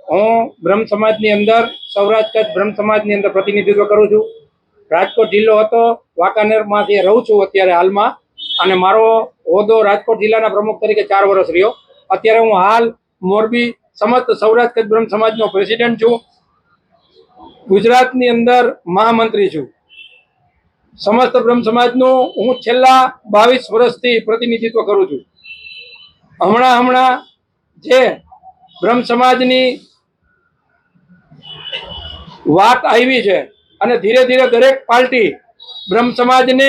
હું બ્રહ્મ સમાજની અંદર સૌરાષ્ટ્ર કચ્છ બ્રહ્મ સમાજની અંદર પ્રતિનિધિત્વ કરું છું. રાજકોટ જિલ્લો હતો, વાંકાનેરમાંથી રહું છું અત્યારે હાલમાં, અને મારો હોદ્દો રાજકોટ જિલ્લાના પ્રમુખ તરીકે 4 વર્ષ રહ્યો. અત્યારે હું હાલ મોરબી સમસ્ત સૌરાષ્ટ્ર કચ્છ બ્રહ્મ સમાજનો પ્રેસિડેન્ટ છું. ગુજરાતની અંદર મહામંત્રી છું. સમસ્ત બ્રહ્મ સમાજનું હું છેલ્લા 22 વર્ષથી પ્રતિનિધિત્વ કરું છું. હમણાં જે બ્રહ્મ સમાજની વાત આવી છે અને ધીરે ધીરે દરેક પાર્ટી બ્રહ્મ સમાજને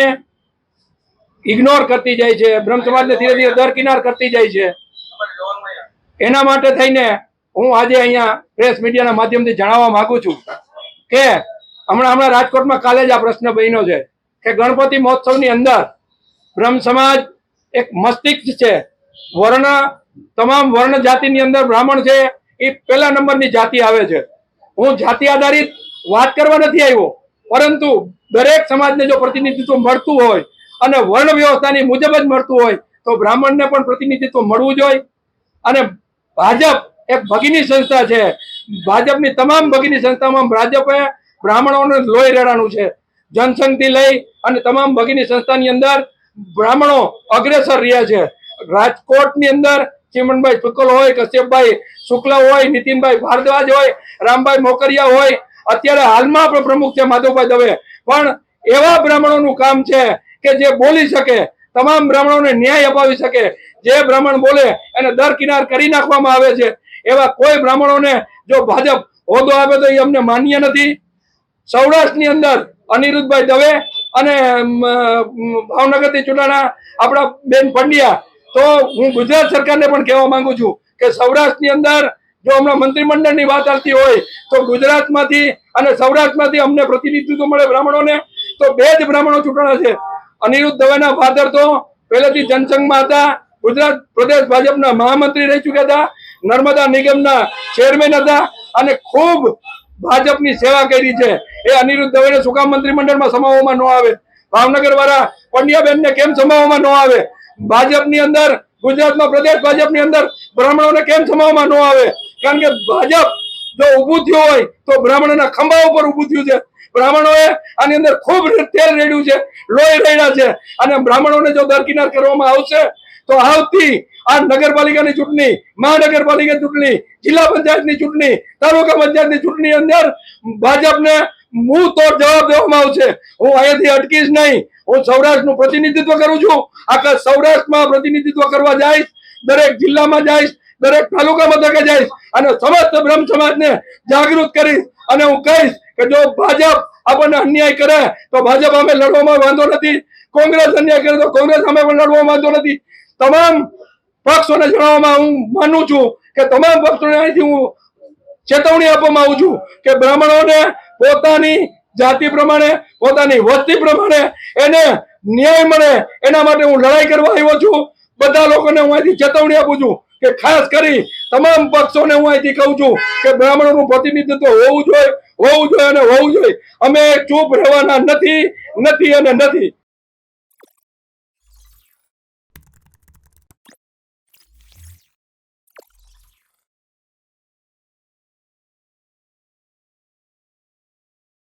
ઇગ્નોર કરતી જાય છે, બ્રહ્મ સમાજને ધીરે ધીરે દરકિનાર કરતી જાય છે. એના માટે થઈને હું આજે અહીંયા પ્રેસ મીડિયાના માધ્યમથી જણાવવા માંગુ છું કે હમણાં રાજકોટમાં કાલે જ આ પ્રશ્ન બન્યો છે કે ગણપતિ મહોત્સવની અંદર બ્રહ્મ સમાજ એક મસ્તિષ્ક છે. તમામ વર્ણ જાતિની અંદર બ્રાહ્મણ છે એ પહેલા નંબરની જાતિ આવે છે. હું જાતિ આધારિત વાત કરવા નથી આવ્યો, પરંતુ દરેક સમાજને જો પ્રતિનિધિત્વ મળતું હોય અને વર્ણ વ્યવસ્થાની મુજબ જ મળતું હોય તો બ્રાહ્મણને પણ પ્રતિનિધિત્વ મળવું જોઈએ. અને ભાજપ એક ભગીની સંસ્થા છે. ભાજપની તમામ ભગીની સંસ્થામાં ભાજપે બ્રાહ્મણોને લોહી રેડાનું છે. જનસંઘથી લઈ અને તમામ ભગીની સંસ્થાની અંદર બ્રાહ્મણો અગ્રેસર રહ્યા છે. રાજકોટની અંદર ચીમનભાઈ શુક્લ હોય, કશ્યપભાઈ શુક્લ હોય, નીતિનભાઈ ભારદ્વાજ હોય, રામભાઈ મોકરિયા હોય, અત્યારે હાલમાં પણ પ્રમુખ છે માધવભાઈ દવે. પણ એવા બ્રાહ્મણોનું કામ છે કે જે બોલી શકે, તમામ બ્રાહ્મણોને ન્યાય અપાવી શકે. જે બ્રાહ્મણ બોલે એને દરકિનાર કરી નાખવામાં આવે છે. એવા કોઈ બ્રાહ્મણોને જો ભાજપ હોદ્દો આપે તો એ અમને માન્ય નથી. સૌરાષ્ટ્રની અંદર અનિરુદ્ધભાઈ દવે અને ભાવનગરથી ચૂંટાણા આપણા બેન પંડ્યા, તો હું ગુજરાત સરકારને પણ કહેવા માંગુ છું કે સૌરાષ્ટ્રની અંદર જો હમણાં મંત્રીમંડળની વાત આવતી હોય તો ગુજરાતમાંથી અને સૌરાષ્ટ્રમાંથી અમને પ્રતિનિધિત્વ મળે બ્રાહ્મણોને, તો 2 જ બ્રાહ્મણો ચૂંટાણા છે. અનિરુદ્ધ દવેના ફાધર તો પહેલેથી જનસંઘમાં હતા, ગુજરાત પ્રદેશ ભાજપના મહામંત્રી રહી ચૂક્યા હતા, નર્મદા નિગમના ચેરમેન હતા અને ખૂબ ભાજપની સેવા કરી છે. એ અનિરુદ્ધ દવેને શું કામ મંત્રીમંડળમાં સમાવવામાં ન આવે? ભાવનગર વાળા પંડ્યાબેનને કેમ સમાવવામાં ન આવે? ભાજપની અંદર ગુજરાતમાં પ્રદેશ ભાજપની અંદર બ્રાહ્મણોને કેમ સમાવવામાં ન આવે? કારણ કે ભાજપ જો ઊભું થયું હોય તો બ્રાહ્મણોના ખંભા ઉપર ઊભું થયું છે. બ્રાહ્મણોએ આની અંદર ખૂબ તેલ રેડ્યું છે, લોહી રેડ્યા છે. અને બ્રાહ્મણોને જો દરકિનાર કરવામાં આવશે તો આવતી આ નગરપાલિકાની ચૂંટણી, મહાનગરપાલિકાની ચૂંટણી, જિલ્લા પંચાયતની ચૂંટણી, તાલુકા પંચાયતની ચૂંટણી અંદર ભાજપને મુંહ તોડ જવાબ દેવામાં આવશે. હું અહીંયાથી અટકીશ નહીં. હું સૌરાષ્ટ્રનું પ્રતિનિધિત્વ કરું છું. આખા સૌરાષ્ટ્રમાં પ્રતિનિધિત્વ કરવા જઈશ, દરેક જિલ્લામાં જઈશ, દરેક તાલુકા મથકે જઈશ અને સમસ્ત બ્રહ્મ સમાજને જાગૃત કરીશ. અને હું કહીશ કે જો ભાજપ આપણને અન્યાય કરે તો ભાજપ અમે લડવામાં વાંધો નથી, કોંગ્રેસ અન્યાય કરે તો કોંગ્રેસ અમે પણ લડવામાં વાંધો નથી. તમામ પક્ષોને જણાવવામાં હું માનું છું કે તમામ પક્ષોને અહીંથી હું ચેતવણી આપવામાં આવું છું કે બ્રાહ્મણોને પોતાની જાતિ પ્રમાણે, પોતાની વસ્તી પ્રમાણે એને ન્યાય મળે એના માટે હું લડાઈ કરવા આવ્યો છું. બધા લોકોને હું અહીંથી ચેતવણી આપું છું કે ખાસ કરી તમામ પક્ષોને હું અહીંથી કહું છું કે બ્રાહ્મણોનું પ્રતિનિધિત્વ હોવું જોઈએ અને હોવું જોઈએ. અમે ચૂપ રહેવાના નથી અને નથી.